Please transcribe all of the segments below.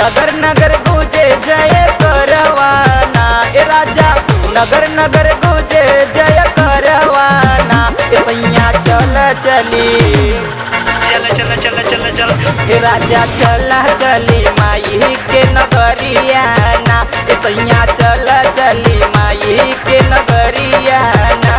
नगर नगर गूंजे जय करवाना। ए राजा नगर नगर गूंजे जय करवाना। ए सैया चल चली चल चल चल चल चल ए राजा चल चली माई के नगरिया ना। ए सैया चल चली माई के नगरिया ना।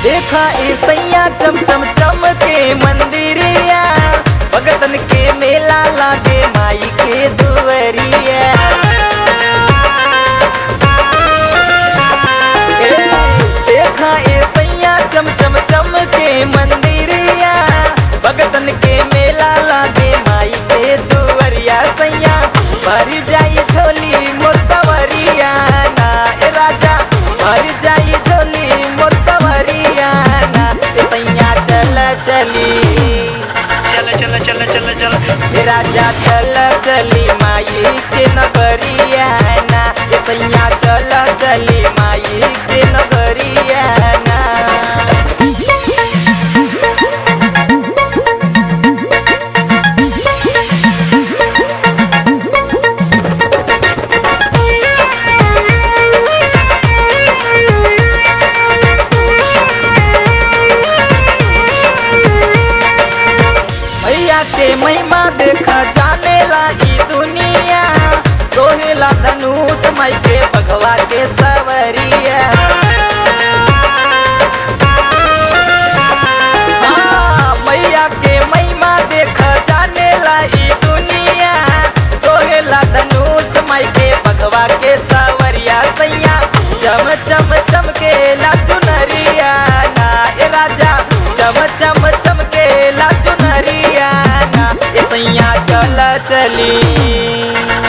देखा ए सैया चम चम चम के मंदिरिया, भगतन के मेला लागे माई के दुवरिया। देखा ए सैया चम चम चम के मंदिरिया, भगतन के मेला लागे माई के दुवरिया। सैया भर जाई झोली मोर सवरिया ना। ए राजा भर जाई झोली मोर सवरिया ना। ए सैया चल चली चल चल चल चल चल ए राजा चल चली माई के नगरिया ना। ए सैया चल चली माई के नगरिया ना। भैया के महिमा देखा जाने लागी दुनिया, सोहेला धनुष माई के बघवा के सवरिया। हाँ भैया के महिमा देखा जाने लागी दुनिया, सोहेला धनुष माई के बघवा के सवरिया। सैया चम चम चमके ला चुनरिया ना। ए राजा चम चम चमके ला चुनरिया ना। ए सैया चल चली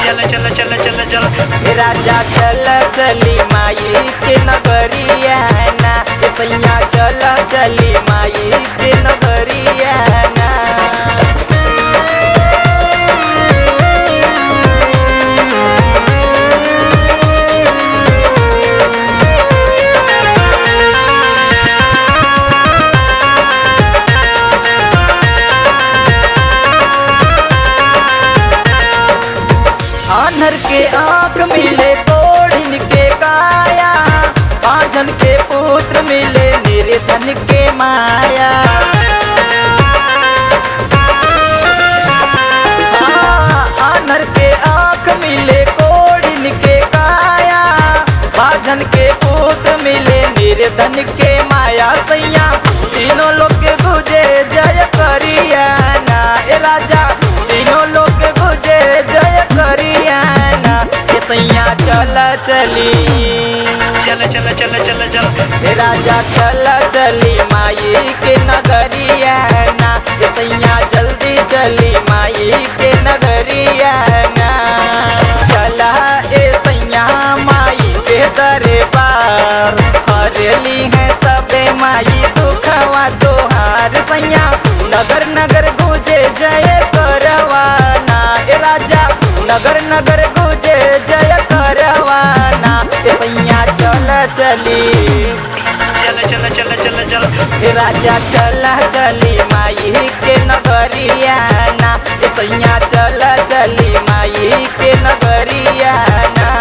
चल चल चल चल चल ए राजा चल चली माई के नगरिया ना। ए सैया चल चली माई के नगरिया ना। आनर के आँख मिले कोढ़िन के काया, पाँचन के पुत्र मिले निर्धन के माया। आनर के आँख मिले कोढ़िन के काया, पाँचन के पुत्र मिले निर्धन के माया। सैया तीनों लोग गुजे जय करिया ना। ए राजा तीनों लोग गुजे जय करिया ना। ए सैया चल चली चल चल चल चल चल ए राजा चल चली माई के नगरिया ना। ए सैया जल्दी चली माई के नगरिया ना। चला ए सैया माई के दरबार, हरली है सबे माई दुखवा तोहार। सैया नगर नगर गूंजे जय करवाना। ए राजा नगर नगर गूंजे जय करवाना। ए सैया चल चली चल चल चल चल चल ए राजा चल चली माई के नगरिया ना। ए सैया चल चली माई के नगरिया ना।